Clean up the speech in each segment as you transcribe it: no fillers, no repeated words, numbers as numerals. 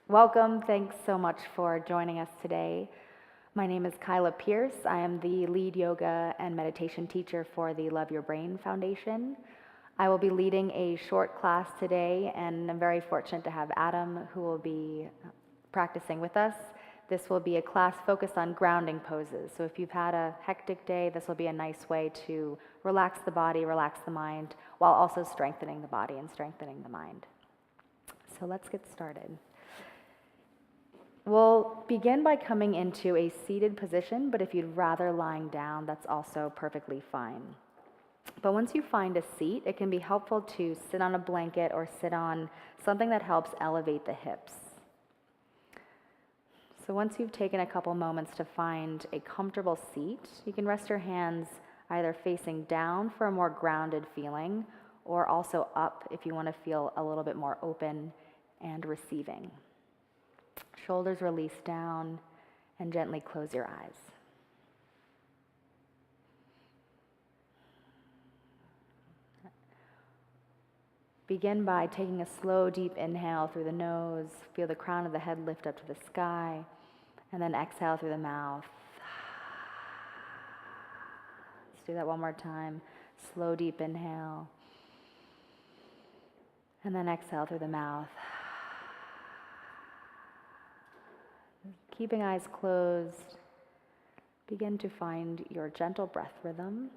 Welcome. Thanks so much for joining us today. My name is Kyla Pierce. I am the lead yoga and meditation teacher for the Love Your Brain Foundation. I will be leading a short class today, and I'm very fortunate to have Adam, who will be practicing with us. This will be a class focused on grounding poses. So if you've had a hectic day, this will be a nice way to relax the body, relax the mind, while also strengthening the body and strengthening the mind. So let's get started. We'll begin by coming into a seated position, but if you'd rather lying down, that's also perfectly fine. But once you find a seat, it can be helpful to sit on a blanket or sit on something that helps elevate the hips. So once you've taken a couple moments to find a comfortable seat, you can rest your hands either facing down for a more grounded feeling, or also up if you want to feel a little bit more open and receiving. Shoulders release down and gently close your eyes. Begin by taking a slow, deep inhale through the nose. Feel the crown of the head lift up to the sky, and then exhale through the mouth. Let's do that one more time. Slow, deep inhale, and then exhale through the mouth. Keeping eyes closed, begin to find your gentle breath rhythm.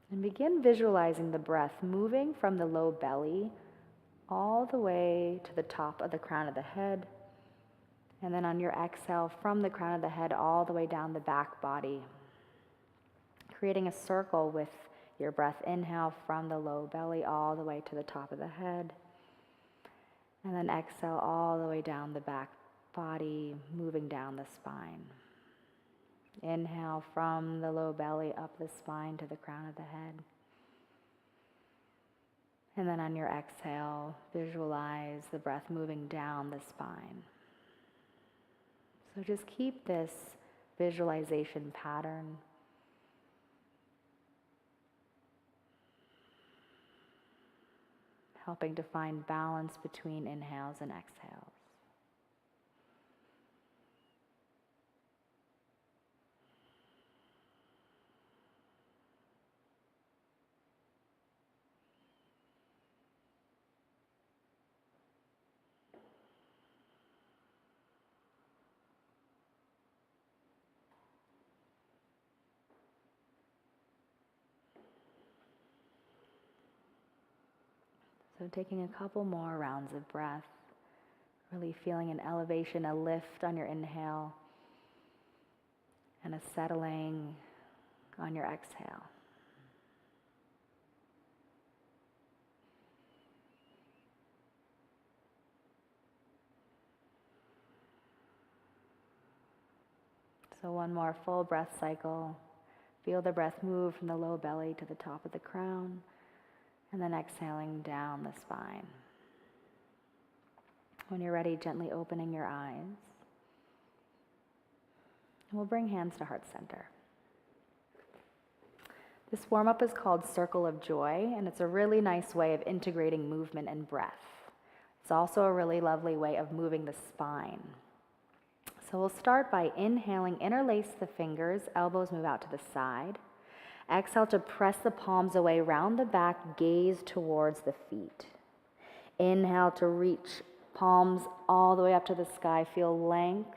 And begin visualizing the breath moving from the low belly all the way to the top of the crown of the head. And then on your exhale, from the crown of the head all the way down the back body, creating a circle with your breath. Inhale from the low belly all the way to the top of the head. And then exhale all the way down the back body, moving down the spine. Inhale from the low belly up the spine to the crown of the head. And then on your exhale, visualize the breath moving down the spine. So just keep this visualization pattern. Helping to find balance between inhales and exhales. So taking a couple more rounds of breath, really feeling an elevation, a lift on your inhale, and a settling on your exhale. So one more full breath cycle. Feel the breath move from the low belly to the top of the crown, and then exhaling down the spine. When you're ready, gently opening your eyes. We'll bring hands to heart center. This warm-up is called Circle of Joy, and it's a really nice way of integrating movement and breath. It's also a really lovely way of moving the spine. So we'll start by inhaling, interlace the fingers, elbows move out to the side. Exhale to press the palms away, round the back, gaze towards the feet. Inhale to reach palms all the way up to the sky, feel length.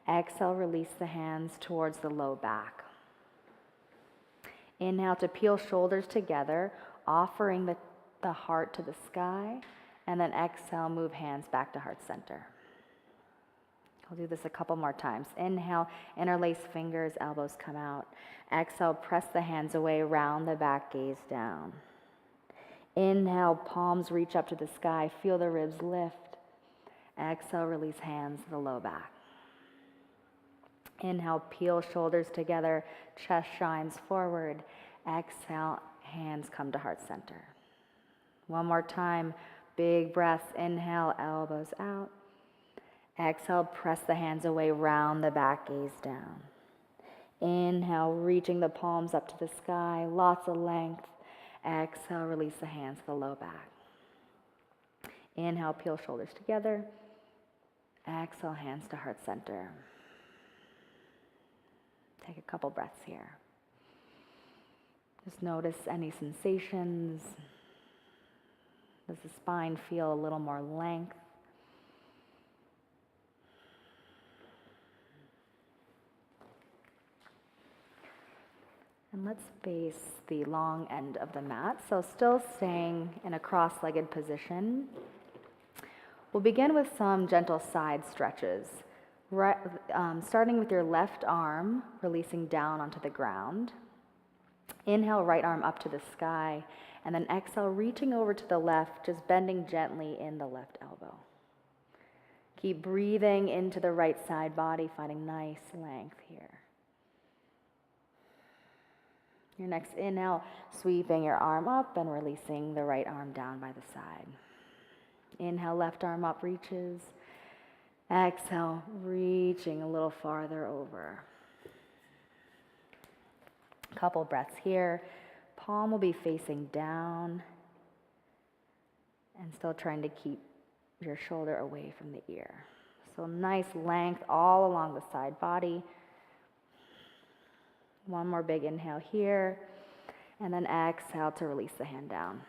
Exhale, release the hands towards the low back. Inhale to peel shoulders together, offering the heart to the sky. And then exhale, move hands back to heart center. I'll do this a couple more times. Inhale, interlace fingers, elbows come out. Exhale, press the hands away, round the back, gaze down. Inhale, palms reach up to the sky, feel the ribs lift. Exhale, release hands to the low back. Inhale, peel shoulders together, chest shines forward. Exhale, hands come to heart center. One more time, big breaths. Inhale, elbows out. Exhale, press the hands away, round the back, gaze down. Inhale, reaching the palms up to the sky, lots of length. Exhale, release the hands to the low back. Inhale, peel shoulders together. Exhale, hands to heart center. Take a couple breaths here. Just notice any sensations. Does the spine feel a little more length? And let's face the long end of the mat. So still staying in a cross-legged position. We'll begin with some gentle side stretches. Starting with your left arm, releasing down onto the ground. Inhale, right arm up to the sky. And then exhale, reaching over to the left, just bending gently in the left elbow. Keep breathing into the right side body, finding nice length here. Your next inhale, sweeping your arm up and releasing the right arm down by the side. Inhale, left arm up, reaches. Exhale, reaching a little farther over. Couple breaths here. Palm will be facing down and still trying to keep your shoulder away from the ear. So nice length all along the side body. One more big inhale here, and then exhale to release the hand down.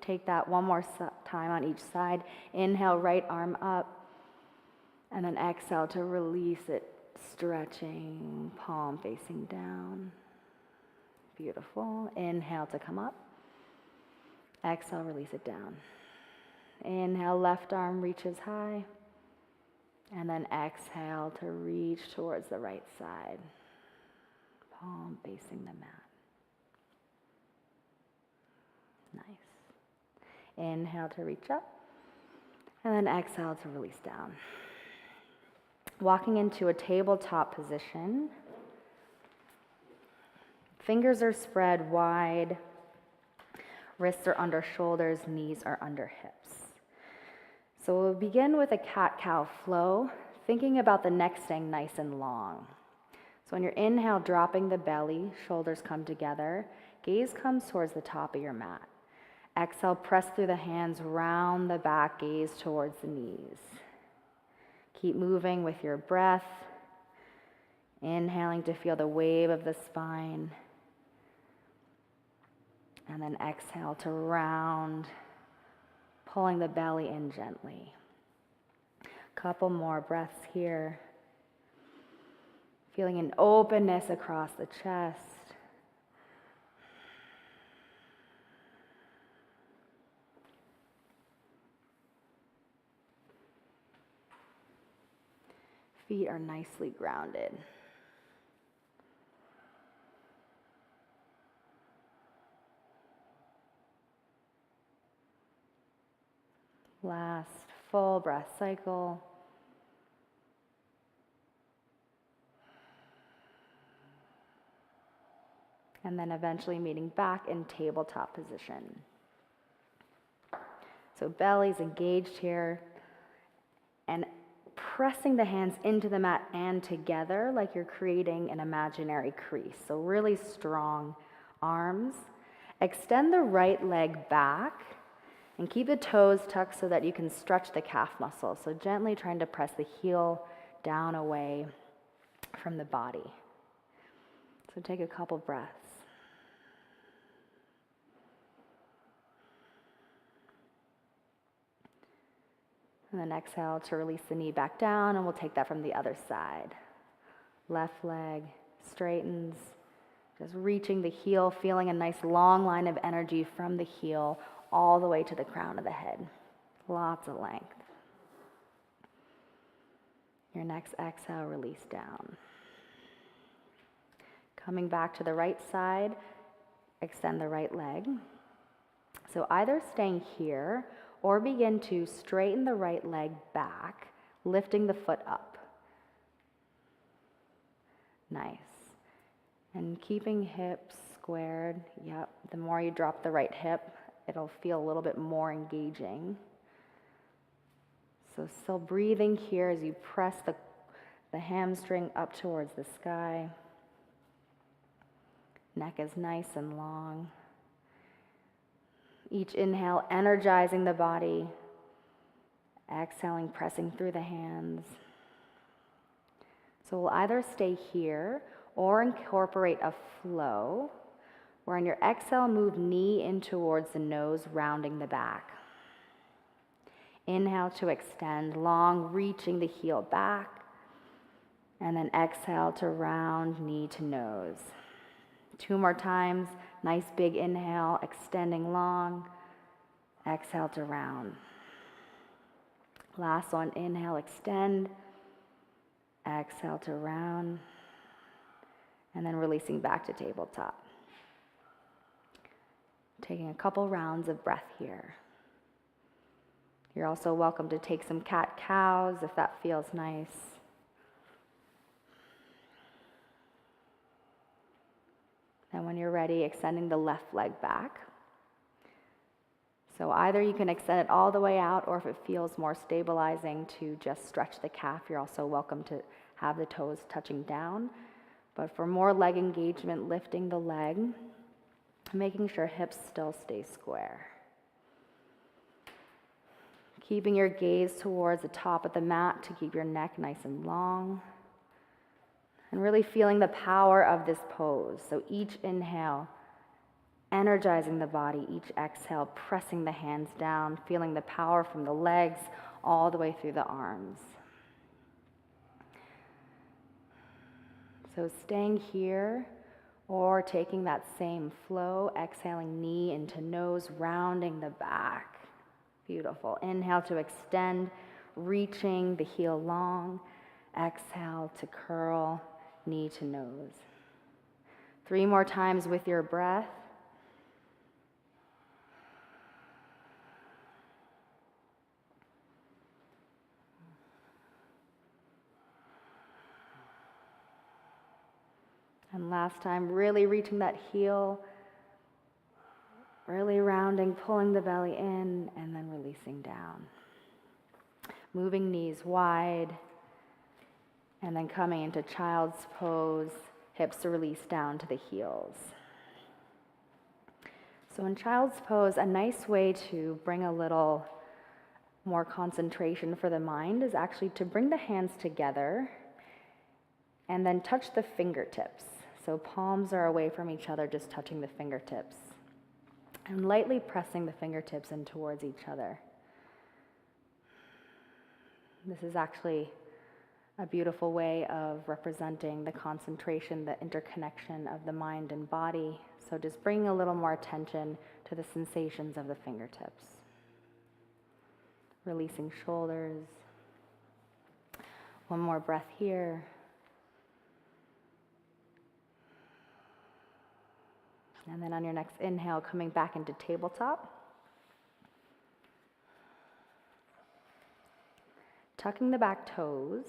Take that one more time on each side. Inhale, right arm up, and then exhale to release it, stretching, palm facing down. Beautiful. Inhale to come up. Exhale, release it down. Inhale, left arm reaches high, and then exhale to reach towards the right side. Palm facing the mat. Nice. Inhale to reach up, and then exhale to release down. Walking into a tabletop position. Fingers are spread wide. Wrists are under shoulders, knees are under hips. So we'll begin with a cat-cow flow, thinking about the neck staying nice and long. So on your inhale, dropping the belly, shoulders come together, gaze comes towards the top of your mat. Exhale, press through the hands, round the back, gaze towards the knees. Keep moving with your breath, inhaling to feel the wave of the spine, and then exhale to round, pulling the belly in gently. Couple more breaths here. Feeling an openness across the chest. Feet are nicely grounded. Last full breath cycle. And then eventually meeting back in tabletop position. So belly's engaged here, and pressing the hands into the mat and together like you're creating an imaginary crease. So really strong arms. Extend the right leg back and keep the toes tucked so that you can stretch the calf muscle. So gently trying to press the heel down away from the body. So take a couple breaths. And then exhale to release the knee back down, and we'll take that from the other side. Left leg straightens, just reaching the heel, feeling a nice long line of energy from the heel all the way to the crown of the head. Lots of length. Your next exhale, release down. Coming back to the right side, extend the right leg. So either staying here or begin to straighten the right leg back, lifting the foot up. Nice. And keeping hips squared. Yep, the more you drop the right hip, it'll feel a little bit more engaging. So still breathing here as you press the hamstring up towards the sky. Neck is nice and long. Each inhale, energizing the body. Exhaling, pressing through the hands. So we'll either stay here or incorporate a flow where on your exhale, move knee in towards the nose, rounding the back. Inhale to extend, long, reaching the heel back. And then exhale to round, knee to nose. 2 more times. Nice big inhale, extending long. Exhale to round. Last one, inhale, extend. Exhale to round. And then releasing back to tabletop. Taking a couple rounds of breath here. You're also welcome to take some cat-cows if that feels nice. And when you're ready, extending the left leg back. So either you can extend it all the way out, or if it feels more stabilizing to just stretch the calf, you're also welcome to have the toes touching down. But for more leg engagement, lifting the leg, making sure hips still stay square. Keeping your gaze towards the top of the mat to keep your neck nice and long. And really feeling the power of this pose. So each inhale, energizing the body. Each exhale, pressing the hands down, feeling the power from the legs all the way through the arms. So staying here or taking that same flow, exhaling knee into nose, rounding the back. Beautiful. Inhale to extend, reaching the heel long. Exhale to curl, knee to nose. 3 more times with your breath. And last time, really reaching that heel, really rounding, pulling the belly in, and then releasing down. Moving knees wide, and then coming into child's pose, hips to release down to the heels. So in child's pose, a nice way to bring a little more concentration for the mind is actually to bring the hands together and then touch the fingertips. So palms are away from each other, just touching the fingertips. And lightly pressing the fingertips in towards each other. This is actually a beautiful way of representing the concentration, the interconnection of the mind and body. So just bringing a little more attention to the sensations of the fingertips. Releasing shoulders. One more breath here. And then on your next inhale, coming back into tabletop. Tucking the back toes.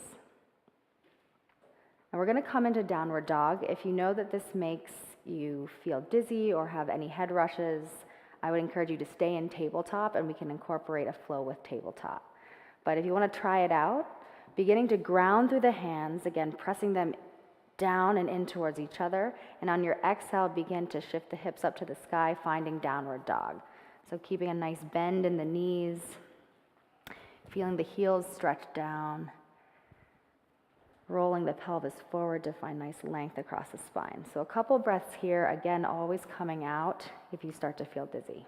And we're going to come into downward dog. If you know that this makes you feel dizzy or have any head rushes, I would encourage you to stay in tabletop and we can incorporate a flow with tabletop. But if you want to try it out, beginning to ground through the hands, again, pressing them down and in towards each other. And on your exhale, begin to shift the hips up to the sky, finding downward dog. So keeping a nice bend in the knees, feeling the heels stretch down, rolling the pelvis forward to find nice length across the spine. So a couple breaths here, again, always coming out if you start to feel dizzy.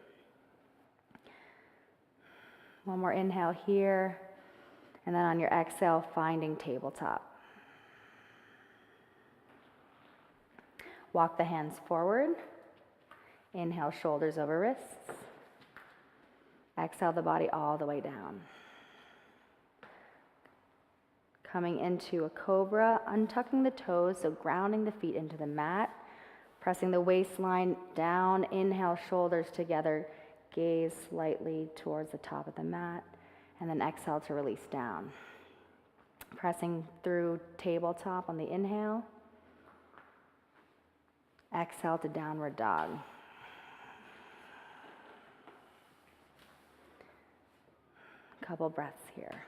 One more inhale here, and then on your exhale, finding tabletop. Walk the hands forward. Inhale, shoulders over wrists. Exhale the body all the way down. Coming into a cobra, untucking the toes, so grounding the feet into the mat. Pressing the waistline down. Inhale, shoulders together. Gaze slightly towards the top of the mat. And then exhale to release down. Pressing through tabletop on the inhale. Exhale to downward dog. Couple breaths here.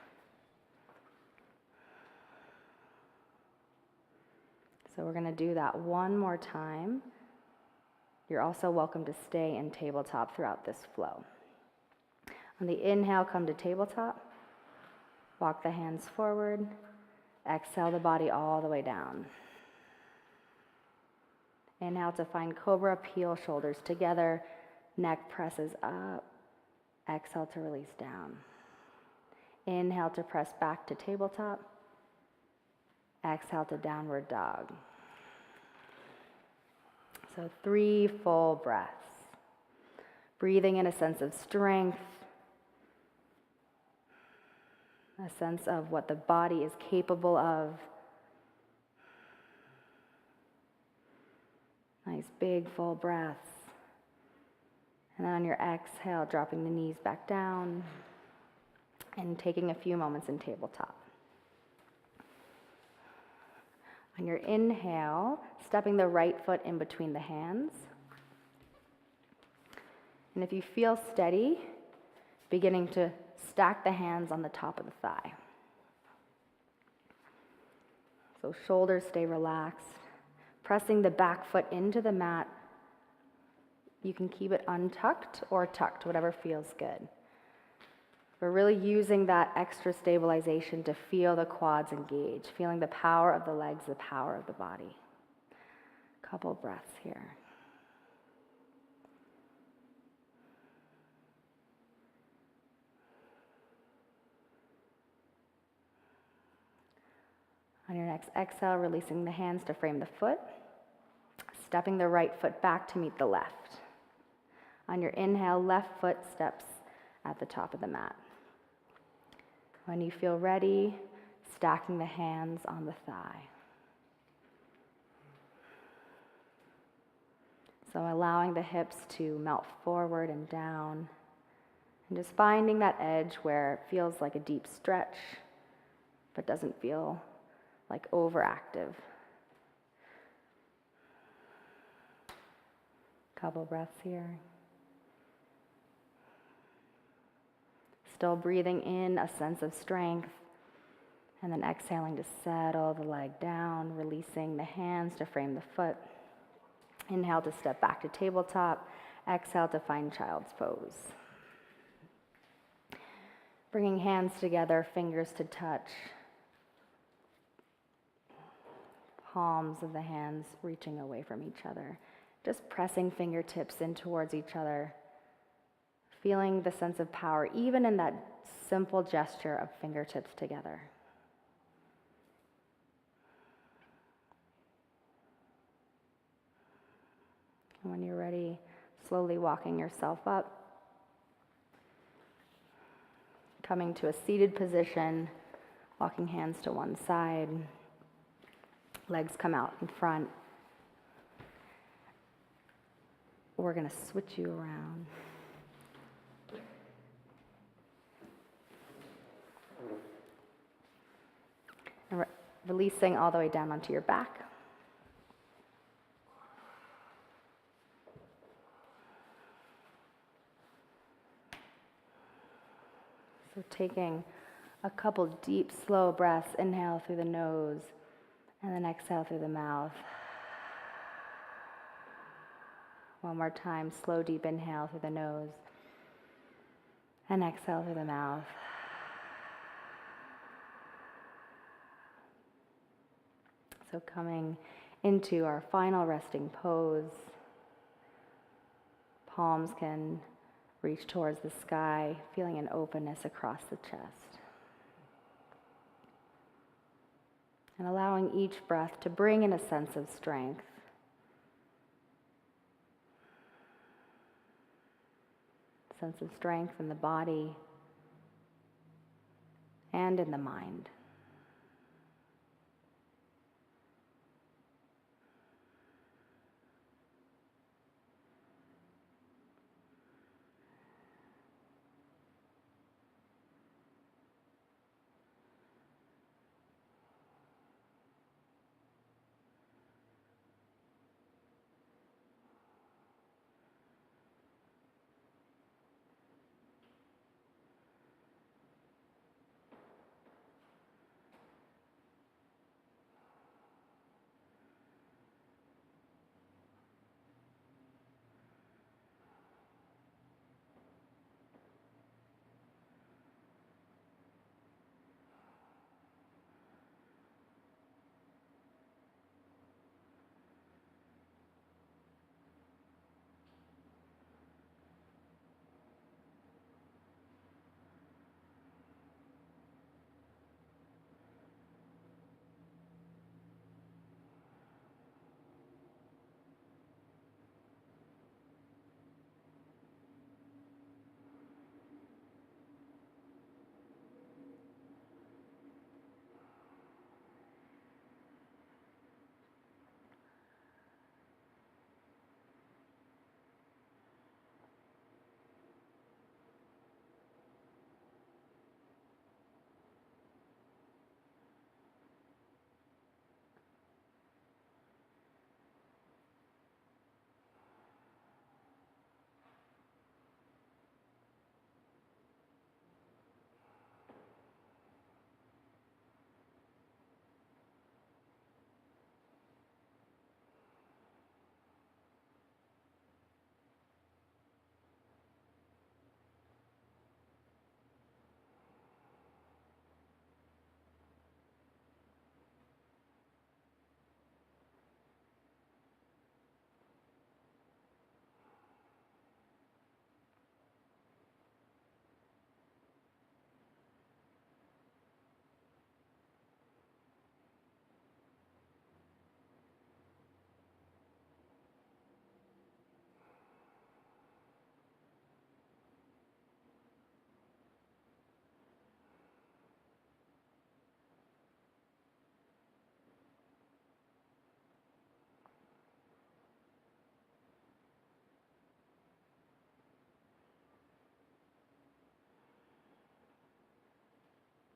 So we're going to do that one more time. You're also welcome to stay in tabletop throughout this flow. On the inhale, come to tabletop. Walk the hands forward. Exhale the body all the way down. Inhale to find cobra, peel shoulders together. Neck presses up. Exhale to release down. Inhale to press back to tabletop. Exhale to downward dog. So 3 full breaths. Breathing in a sense of strength, a sense of what the body is capable of. Nice big full breaths. And then on your exhale, dropping the knees back down and taking a few moments in tabletop. On your inhale, stepping the right foot in between the hands. And if you feel steady, beginning to stack the hands on the top of the thigh. So shoulders stay relaxed. Pressing the back foot into the mat. You can keep it untucked or tucked, whatever feels good. We're really using that extra stabilization to feel the quads engage, feeling the power of the legs, the power of the body. Couple breaths here. On your next exhale, releasing the hands to frame the foot, stepping the right foot back to meet the left. On your inhale, left foot steps at the top of the mat. When you feel ready, stacking the hands on the thigh. So allowing the hips to melt forward and down, and just finding that edge where it feels like a deep stretch, but doesn't feel like overactive. Couple breaths here. Still breathing in a sense of strength, and then exhaling to settle the leg down, releasing the hands to frame the foot. Inhale to step back to tabletop. Exhale to find child's pose. Bringing hands together, fingers to touch. Palms of the hands reaching away from each other. Just pressing fingertips in towards each other. Feeling the sense of power, even in that simple gesture of fingertips together. And when you're ready, slowly walking yourself up. Coming to a seated position, walking hands to one side. Legs come out in front. We're going to switch you around. And releasing all the way down onto your back. So taking a couple deep, slow breaths. Inhale through the nose, and then exhale through the mouth. One more time, slow, deep inhale through the nose, and exhale through the mouth. So coming into our final resting pose, palms can reach towards the sky, feeling an openness across the chest. And allowing each breath to bring in a sense of strength. Sense of strength in the body and in the mind.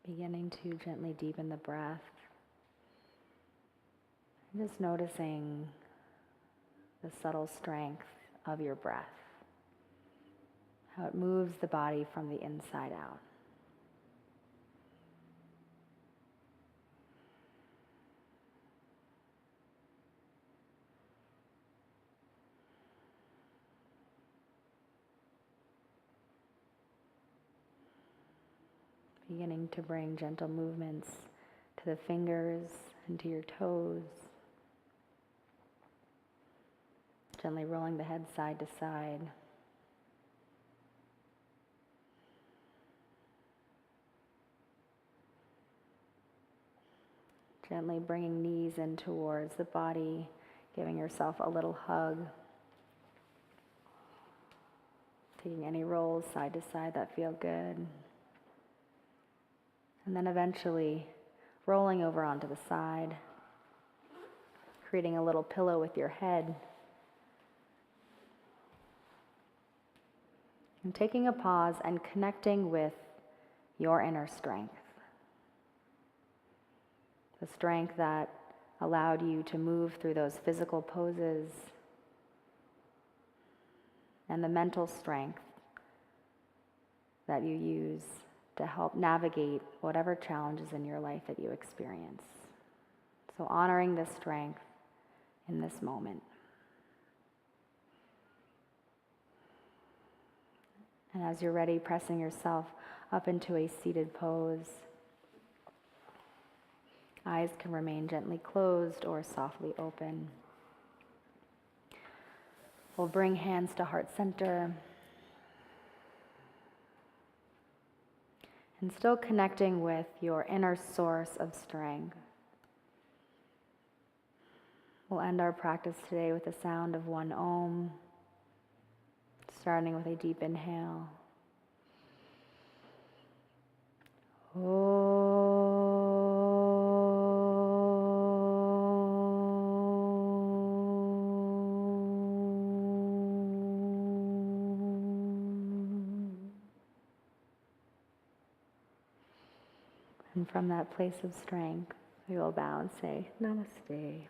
Beginning to gently deepen the breath. And just noticing the subtle strength of your breath. How it moves the body from the inside out. Beginning to bring gentle movements to the fingers and to your toes. Gently rolling the head side to side. Gently bringing knees in towards the body, giving yourself a little hug. Taking any rolls side to side that feel good. And then eventually rolling over onto the side, creating a little pillow with your head. And taking a pause and connecting with your inner strength. The strength that allowed you to move through those physical poses, and the mental strength that you use to help navigate whatever challenges in your life that you experience. So honoring this strength in this moment. And as you're ready, pressing yourself up into a seated pose. Eyes can remain gently closed or softly open. We'll bring hands to heart center. And still connecting with your inner source of strength. We'll end our practice today with the sound of one Om, starting with a deep inhale. Om. And from that place of strength, we will bow and say, Namaste.